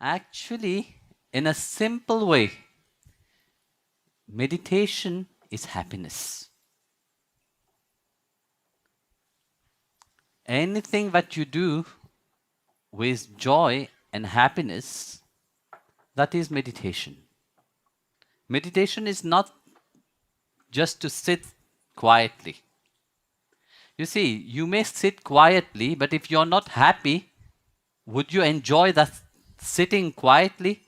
Actually, in a simple way, meditation is happiness. Anything that you do with joy and happiness, that is meditation. Meditation is not just to sit quietly. You see, you may sit quietly, but if you're not happy, would you enjoy that sitting quietly?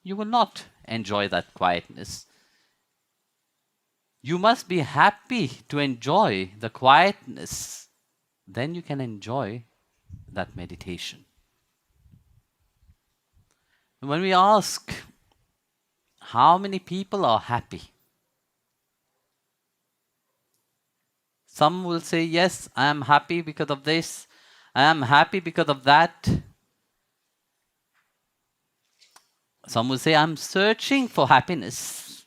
You will not enjoy that quietness. You must be happy to enjoy the quietness. Then you can enjoy that meditation. When we ask, how many people are happy? Some will say, yes, I am happy because of this. I am happy because of that. Some will say, I'm searching for happiness.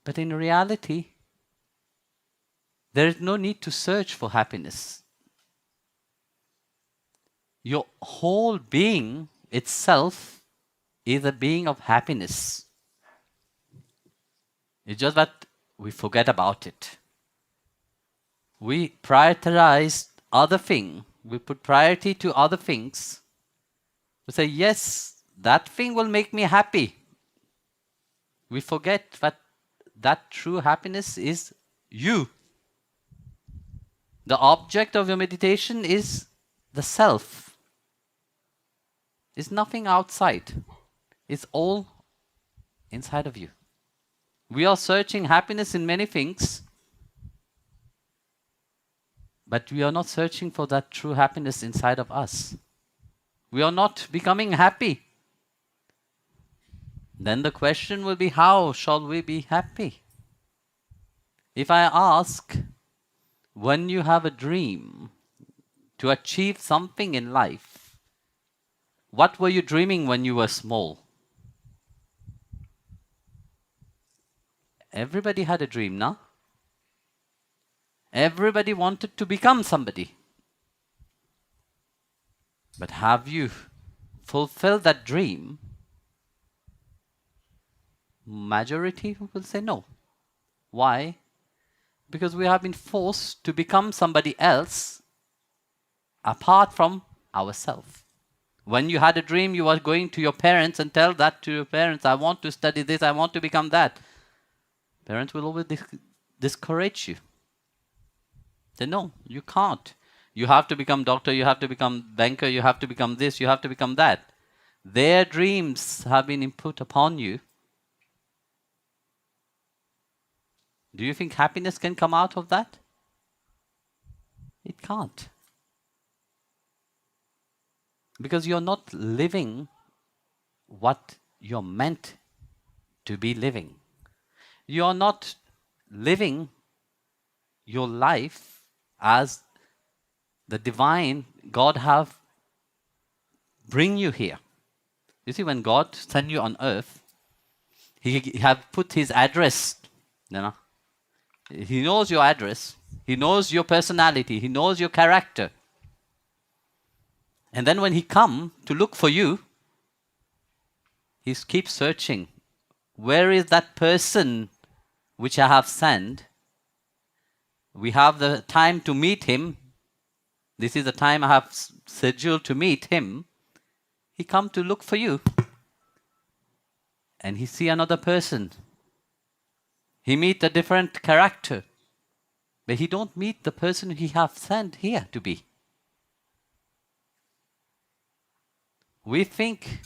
But in reality, there is no need to search for happiness. Your whole being itself is a being of happiness. It's just that we forget about it. We prioritize other things. We put priority to other things. We say, yes, that thing will make me happy. We forget that that true happiness is you. The object of your meditation is the self. It's nothing outside. It's all inside of you. We are searching happiness in many things, but we are not searching for that true happiness inside of us. We are not becoming happy. Then the question will be, how shall we be happy? If I ask, when you have a dream to achieve something in life, what were you dreaming when you were small? Everybody had a dream, no? Everybody wanted to become somebody. But have you fulfilled that dream? Majority will say no. Why? Because we have been forced to become somebody else apart from ourselves. When you had a dream, you were going to your parents and tell that to your parents, I want to study this, I want to become that. Parents will always discourage you. They know, you can't. You have to become doctor, you have to become banker, you have to become this, you have to become that. Their dreams have been input upon you. Do you think happiness can come out of that? It can't. Because you're not living what you're meant to be living. You're not living your life as the divine God have bring you here. You see, when God sent you on earth, He have put His address, you know. He knows your address. He knows your personality. He knows your character. And then when He come to look for you, He keeps searching. Where is that person which I have sent? We have the time to meet him. This is the time I have scheduled to meet him. He come to look for you. And he see another person. He meet a different character. But he don't meet the person he have sent here to be. We think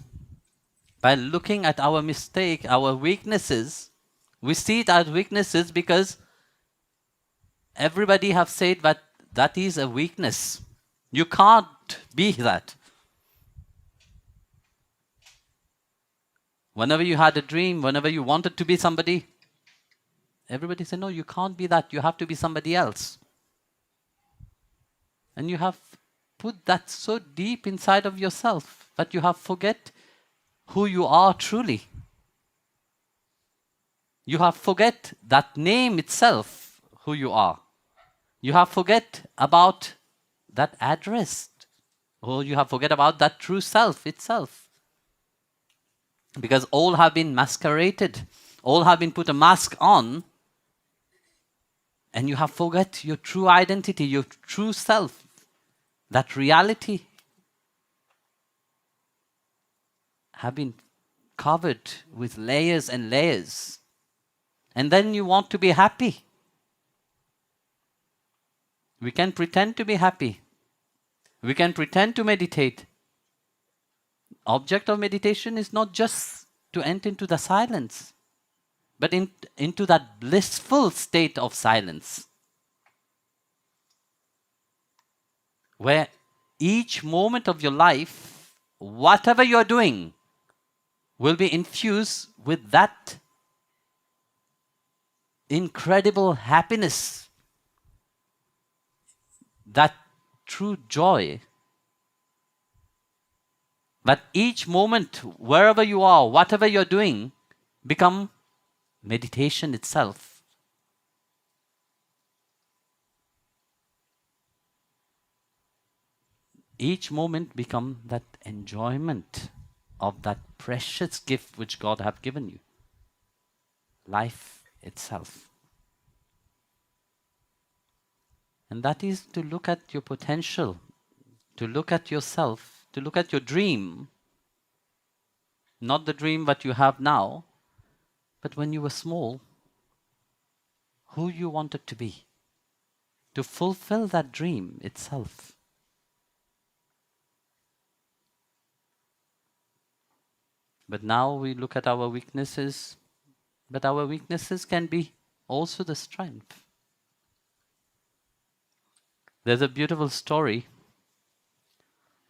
by looking at our mistake, our weaknesses, we see it as weaknesses because everybody have said that that is a weakness. You can't be that. Whenever you had a dream, whenever you wanted to be somebody, everybody said, no, you can't be that. You have to be somebody else. And you have put that so deep inside of yourself that you have forget who you are truly. You have forget that name itself, who you are. You have forget about that address, Oh, you have forget about that true self itself. Because all have been masqueraded. All have been put a mask on. And you have forgot your true identity, your true self. That reality have been covered with layers and layers. And then you want to be happy. We can pretend to be happy. We can pretend to meditate. Object of meditation is not just to enter into the silence, but into that blissful state of silence, where each moment of your life, whatever you're doing, will be infused with that incredible happiness, that true joy. That each moment, wherever you are, whatever you're doing, become meditation itself. Each moment become that enjoyment of that precious gift which God have given you. Life itself. And that is to look at your potential, to look at yourself, to look at your dream. Not the dream that you have now, but when you were small, who you wanted to be. To fulfill that dream itself. But now we look at our weaknesses, but our weaknesses can be also the strength. There's a beautiful story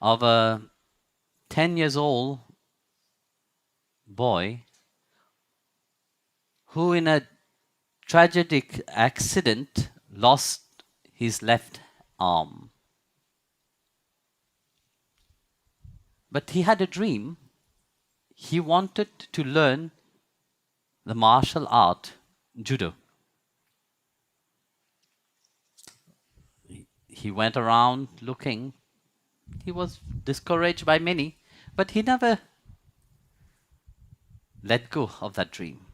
of a 10 years old boy who in a tragic accident lost his left arm. But he had a dream. He wanted to learn the martial art, judo. He went around looking. He was discouraged by many, but he never let go of that dream.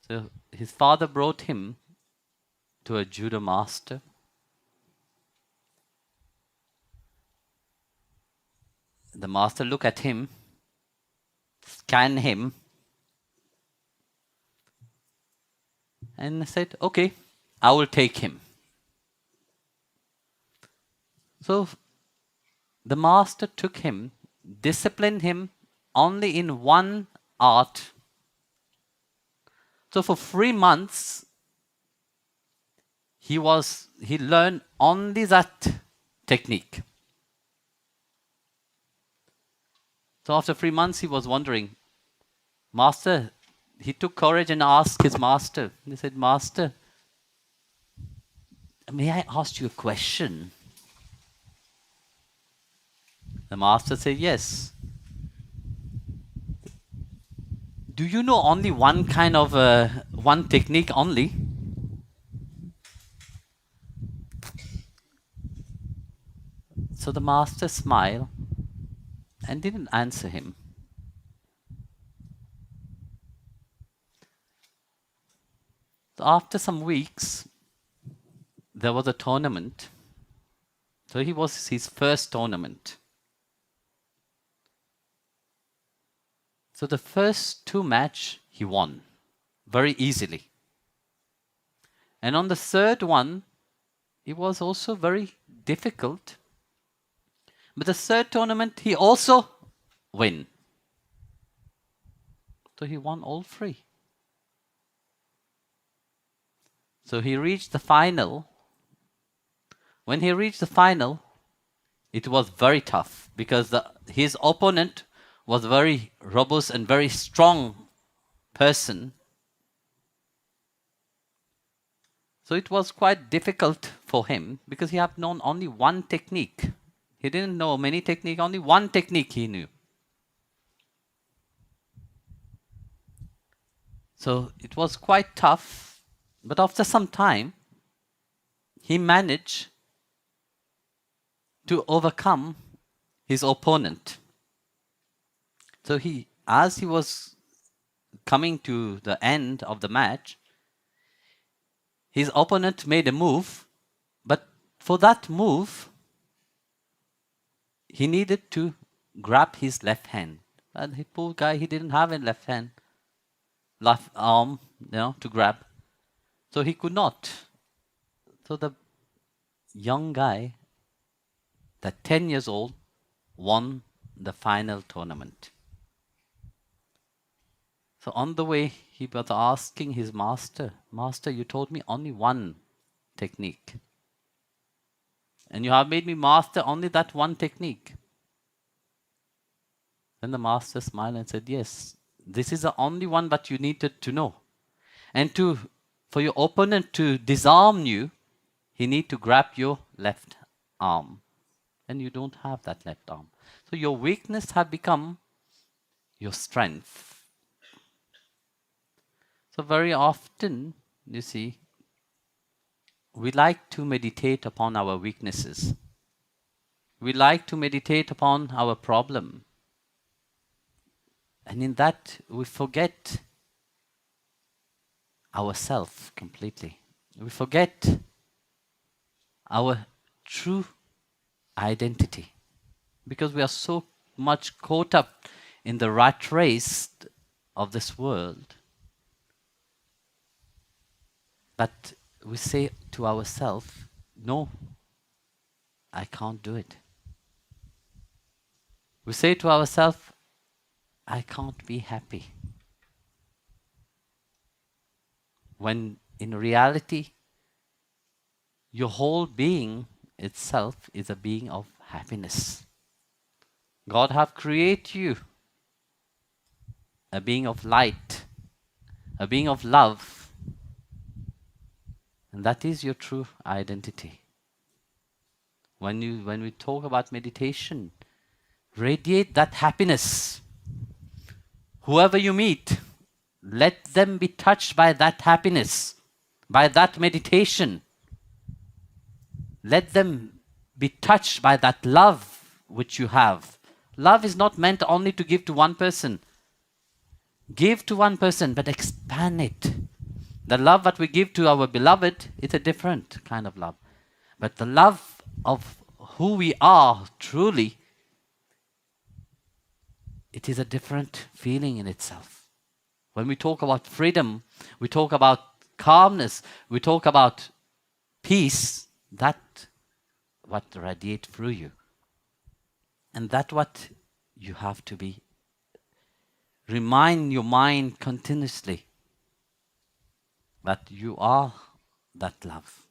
So his father brought him to a judo master. The master looked at him, scanned him, and said, "Okay, I will take him." So the master took him, disciplined him only in one art. So for 3 months, he learned only that technique. So after 3 months, he was wondering, Master, he took courage and asked his master. He said, "Master, may I ask you a question?" The master said, "Yes." "Do you know only one kind of, one technique only?" So the master smiled and didn't answer him. So after some weeks, there was a tournament. So it was his first tournament. So the first 2 matches he won very easily. And on the third one, it was also very difficult. But the third tournament, he also won. So he won all 3. So he reached the final. When he reached the final, it was very tough because his opponent was very robust and very strong person. So it was quite difficult for him because he had known only one technique. He didn't know many techniques, only one technique he knew. So it was quite tough, but after some time, he managed to overcome his opponent. So as he was coming to the end of the match, his opponent made a move, but for that move, he needed to grab his left hand. And the poor guy, he didn't have a left arm, to grab. So he could not. So the young guy, that 10 years old, won the final tournament. So on the way, he was asking his master, "Master, you told me only one technique. And you have made me master only that one technique." Then the master smiled and said, "Yes, this is the only one that you needed to know. And for your opponent to disarm you, he need to grab your left arm. And you don't have that left arm. So your weakness have become your strength." So very often, you see, we like to meditate upon our weaknesses. We like to meditate upon our problem. And in that, we forget ourselves completely. We forget our true identity. Because we are so much caught up in the rat race of this world that we say to ourselves, "No, I can't do it." We say to ourselves, "I can't be happy." When in reality, your whole being itself is a being of happiness. God have created you a being of light, a being of love. And that is your true identity. When we talk about meditation, radiate that happiness. Whoever you meet, let them be touched by that happiness, by that meditation. Let them be touched by that love which you have. Love is not meant only to give to one person. Give to one person, but expand it. The love that we give to our beloved is a different kind of love. But the love of who we are truly, it is a different feeling in itself. When we talk about freedom, we talk about calmness, we talk about peace, that what radiates through you. And that's what you have to be. Remind your mind continuously that you are that love.